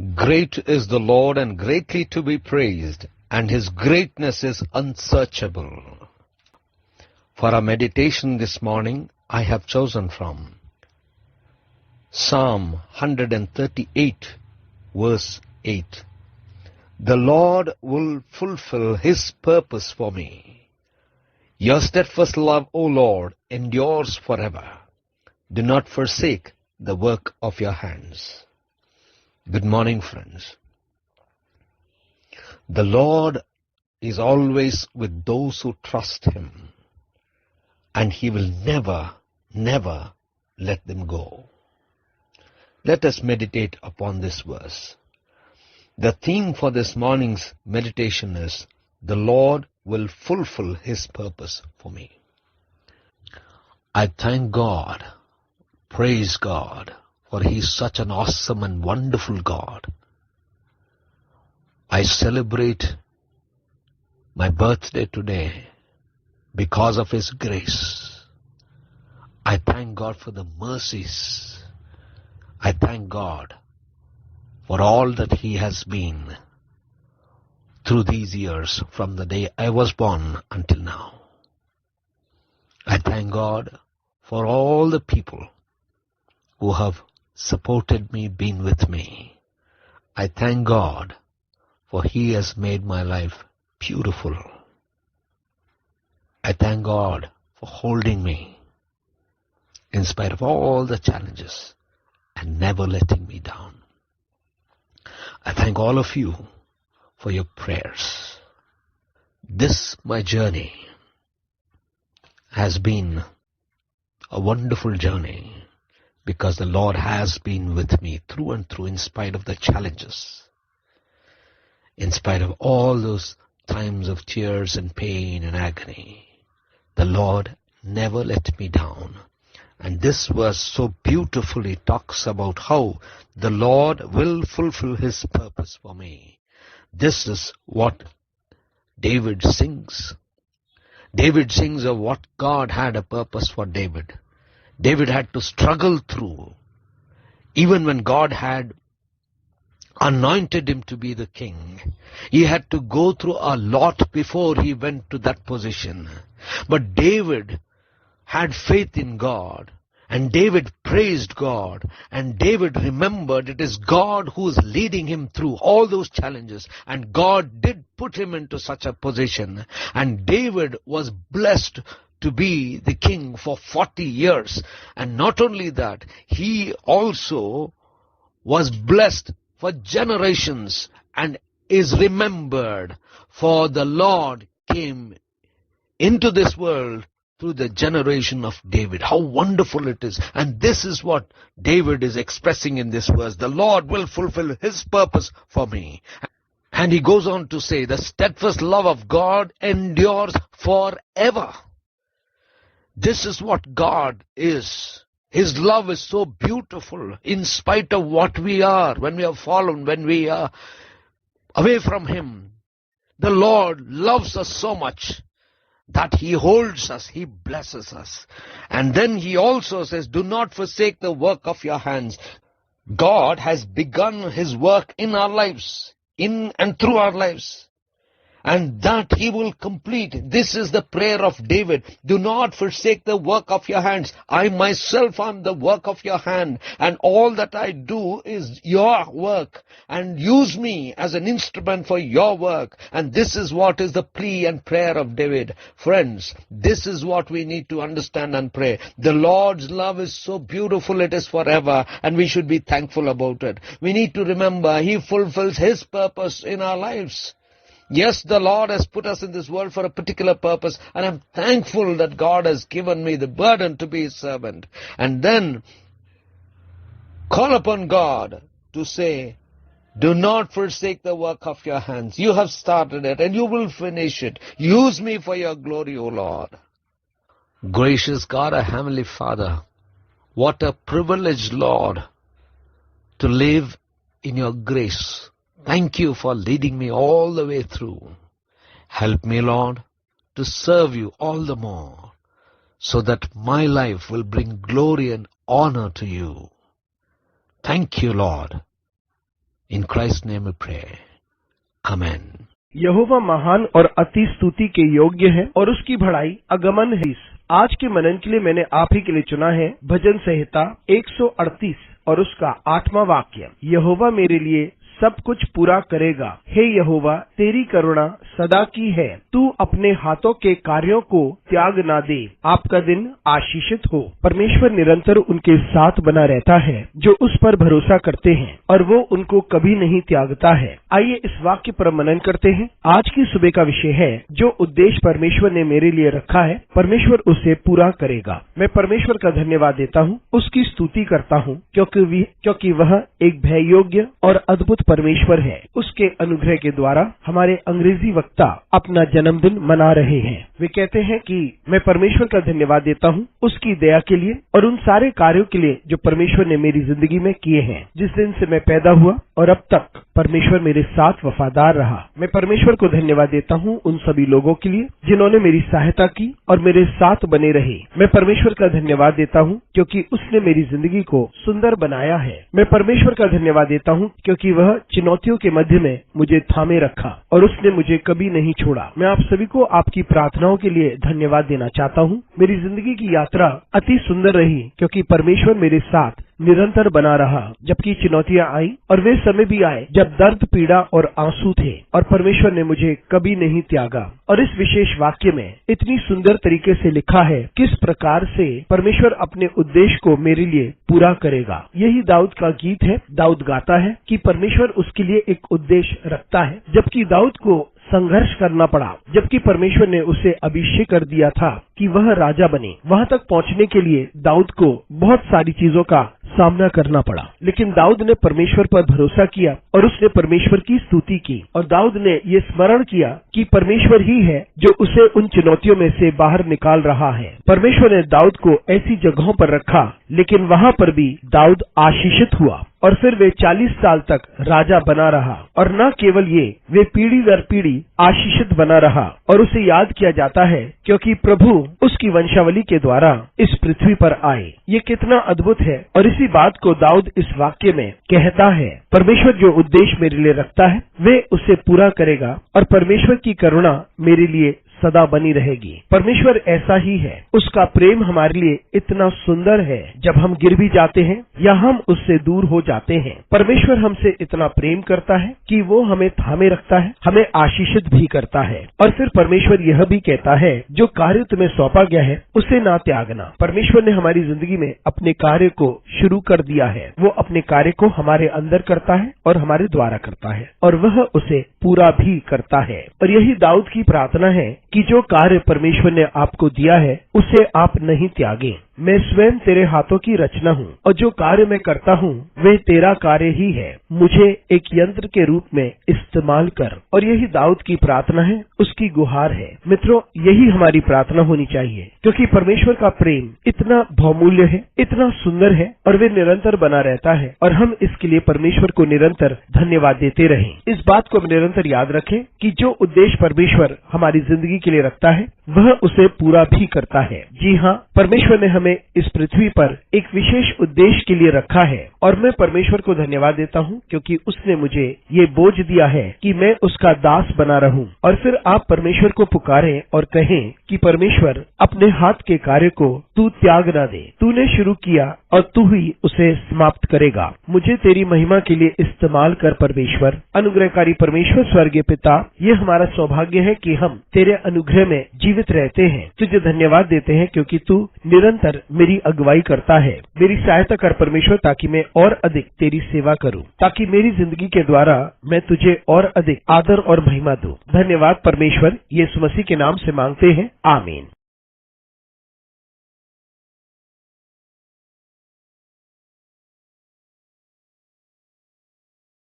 Great is the Lord and greatly to be praised, and his greatness is unsearchable. For our meditation this morning, I have chosen from Psalm 138, verse 8. The Lord will fulfill his purpose for me. Your steadfast love, O Lord, endures forever. Do not forsake the work of your hands. Good morning, friends. The Lord is always with those who trust him, and he will never, never let them go. Let us meditate upon this verse. The theme for this morning's meditation is, the Lord will fulfill his purpose for me. I thank God, praise God, for he is such an awesome and wonderful God. I celebrate my birthday today because of his grace. I thank God for the mercies. I thank God for all that he has been through these years from the day I was born until now. I thank God for all the people who have supported me, been with me. I thank God for he has made my life beautiful. I thank God for holding me in spite of all the challenges and never letting me down. I thank all of you for your prayers. This, my journey, has been a wonderful journey because the Lord has been with me through and through in spite of the challenges, in spite of all those times of tears and pain and agony. The Lord never let me down. And this verse so beautifully talks about how the Lord will fulfill his purpose for me. This is what David sings. David sings of what God had a purpose for David. David had to struggle through. Even when God had anointed him to be the king, he had to go through a lot before he went to that position. But David had faith in God, and David praised God, and David remembered it is God who is leading him through all those challenges, and God did put him into such a position, and David was blessed to be the king for 40 years. And not only that, he also was blessed for generations and is remembered, for the Lord came into this world through the generation of David. How wonderful it is. And this is what David is expressing in this verse. The Lord will fulfill his purpose for me. And he goes on to say, the steadfast love of God endures forever. This is what God is. His love is so beautiful in spite of what we are, when we have fallen, when we are away from him. The Lord loves us so much that he holds us, he blesses us. And then he also says, do not forsake the work of your hands. God has begun his work in our lives, in and through our lives, and that he will complete. This is the prayer of David. Do not forsake the work of your hands. I myself am the work of your hand, and all that I do is your work, and use me as an instrument for your work. And this is what is the plea and prayer of David. Friends, this is what we need to understand and pray. The Lord's love is so beautiful, it is forever, and we should be thankful about it. We need to remember he fulfills his purpose in our lives. Yes, the Lord has put us in this world for a particular purpose, and I'm thankful that God has given me the burden to be his servant. And then call upon God to say, do not forsake the work of your hands. You have started it and you will finish it. Use me for your glory, O Lord. Gracious God, our Heavenly Father, what a privilege, Lord, to live in your grace. Thank you for leading me all the way through. Help me, Lord, to serve you all the more, so that my life will bring glory and honor to you. Thank you, Lord. In Christ's name we pray. Amen. यहोवा महान और अति स्तुति के योग्य है और उसकी बड़ाई अगमन है। आज के मनन के लिए मैंने आप ही के लिए चुना है भजन संहिता 138 और उसका 8वां वाक्य। यहोवा मेरे लिए सब कुछ पूरा करेगा। हे यहोवा, तेरी करुणा सदा की है। तू अपने हाथों के कार्यों को त्याग ना दे। आपका दिन आशीषित हो। परमेश्वर निरंतर उनके साथ बना रहता है जो उस पर भरोसा करते हैं और वो उनको कभी नहीं त्यागता है। आइए इस वाक्य पर मनन करते हैं। आज की सुबह का विषय है, जो उद्देश्य परमेश्वर ने मेरे लिए रखा है परमेश्वर उसे पूरा करेगा। मैं परमेश्वर का धन्यवाद देता हूँ, उसकी स्तुति करता हूँ, क्योंकि वह एक भय योग्य और अद्भुत परमेश्वर है। उसके अनुग्रह के द्वारा हमारे अंग्रेजी वक्ता अपना जन्मदिन मना रहे हैं। वे कहते हैं कि मैं परमेश्वर का धन्यवाद देता हूँ उसकी दया के लिए और उन सारे कार्यों के लिए जो परमेश्वर ने मेरी जिंदगी में किए हैं। जिस दिन से मैं पैदा हुआ और अब तक परमेश्वर मेरे साथ वफादार रहा। मैं परमेश्वर को धन्यवाद देता हूँ उन सभी लोगों के लिए जिन्होंने मेरी सहायता की और मेरे साथ बने रहे। मैं परमेश्वर का धन्यवाद देता हूँ क्योंकि उसने मेरी जिंदगी को सुंदर बनाया है। मैं परमेश्वर का धन्यवाद देता हूँ क्योंकि वह चुनौतियों के मध्य में मुझे थामे रखा और उसने मुझे कभी नहीं छोड़ा। मैं आप सभी को आपकी प्रार्थनाओं के लिए धन्यवाद देना चाहता हूँ। मेरी जिंदगी की यात्रा अति सुंदर रही क्योंकि परमेश्वर मेरे साथ निरंतर बना रहा। जबकि चुनौतियां आई और वे समय भी आए जब दर्द, पीड़ा और आंसू थे और परमेश्वर ने मुझे कभी नहीं त्यागा। और इस विशेष वाक्य में इतनी सुंदर तरीके से लिखा है किस प्रकार से परमेश्वर अपने उद्देश्य को मेरे लिए पूरा करेगा। यही दाऊद का गीत है। दाऊद गाता है कि परमेश्वर उसके लिए एक उद्देश्य रखता है। जबकि दाऊद को संघर्ष करना पड़ा, जबकि परमेश्वर ने उसे अभिषेक कर दिया था कि वह राजा बने। वहां तक पहुंचने के लिए दाऊद को बहुत सारी चीजों का सामना करना पड़ा, लेकिन दाऊद ने परमेश्वर पर भरोसा किया और उसने परमेश्वर की स्तुति की। और दाऊद ने ये स्मरण किया कि परमेश्वर ही है जो उसे उन चुनौतियों में से बाहर निकाल रहा है। परमेश्वर ने दाऊद को ऐसी जगहों पर रखा, लेकिन वहां पर भी दाऊद आशीषित हुआ और फिर वे 40 साल तक राजा बना रहा। और न केवल ये, वे पीढ़ी दर पीढ़ी आशीषित बना रहा और उसे याद किया जाता है क्योंकि प्रभु उसकी वंशावली के द्वारा इस पृथ्वी पर आए। ये कितना अद्भुत है। और इसी बात को दाऊद इस वाक्य में कहता है, परमेश्वर जो उद्देश्य मेरे लिए रखता है वे उसे पूरा करेगा और परमेश्वर की करुणा मेरे लिए सदा बनी रहेगी। परमेश्वर ऐसा ही है। उसका प्रेम हमारे लिए इतना सुंदर है। जब हम गिर भी जाते हैं या हम उससे दूर हो जाते हैं, परमेश्वर हमसे इतना प्रेम करता है कि वो हमें थामे रखता है, हमें आशीषित भी करता है। और फिर परमेश्वर यह भी कहता है, जो कार्य तुम्हें सौंपा गया है उसे ना त्यागना। परमेश्वर ने हमारी जिंदगी में अपने कार्य को शुरू कर दिया है। वो अपने कार्य को हमारे अंदर करता है और हमारे द्वारा करता है और वह उसे पूरा भी करता है। और यही दाऊद की प्रार्थना है कि जो कार्य परमेश्वर ने आपको दिया है उसे आप नहीं त्यागें। मैं स्वयं तेरे हाथों की रचना हूँ और जो कार्य मैं करता हूँ वे तेरा कार्य ही है। मुझे एक यंत्र के रूप में इस्तेमाल कर। और यही दाऊद की प्रार्थना है, उसकी गुहार है। मित्रों, यही हमारी प्रार्थना होनी चाहिए क्योंकि परमेश्वर का प्रेम इतना बहुमूल्य है, इतना सुंदर है और वे निरंतर बना रहता है और हम इसके लिए परमेश्वर को निरंतर धन्यवाद देते रहें। इस बात को हम निरंतर याद रखें कि जो उद्देश्य परमेश्वर हमारी जिंदगी के लिए रखता है वह उसे पूरा भी करता है। जी हाँ, परमेश्वर ने हमें इस पृथ्वी पर एक विशेष उद्देश्य के लिए रखा है और मैं परमेश्वर को धन्यवाद देता हूँ क्योंकि उसने मुझे ये बोझ दिया है कि मैं उसका दास बना रहूं। और फिर आप परमेश्वर को पुकारें और कहें कि परमेश्वर, अपने हाथ के कार्य को तू त्याग ना दे। तूने शुरू किया और तू ही उसे समाप्त करेगा। मुझे तेरी महिमा के लिए इस्तेमाल कर परमेश्वर। अनुग्रहकारी परमेश्वर स्वर्गीय पिता, ये हमारा सौभाग्य है कि हम तेरे अनुग्रह में जीवित रहते हैं। तुझे धन्यवाद देते हैं क्योंकि तू निरंतर मेरी अगुवाई करता है। मेरी सहायता कर परमेश्वर ताकि मैं और अधिक तेरी सेवा करूं, ताकि मेरी जिंदगी के द्वारा मैं तुझे और अधिक आदर और महिमा दूं। धन्यवाद परमेश्वर, यीशु मसीह के नाम से मांगते हैं, आमीन।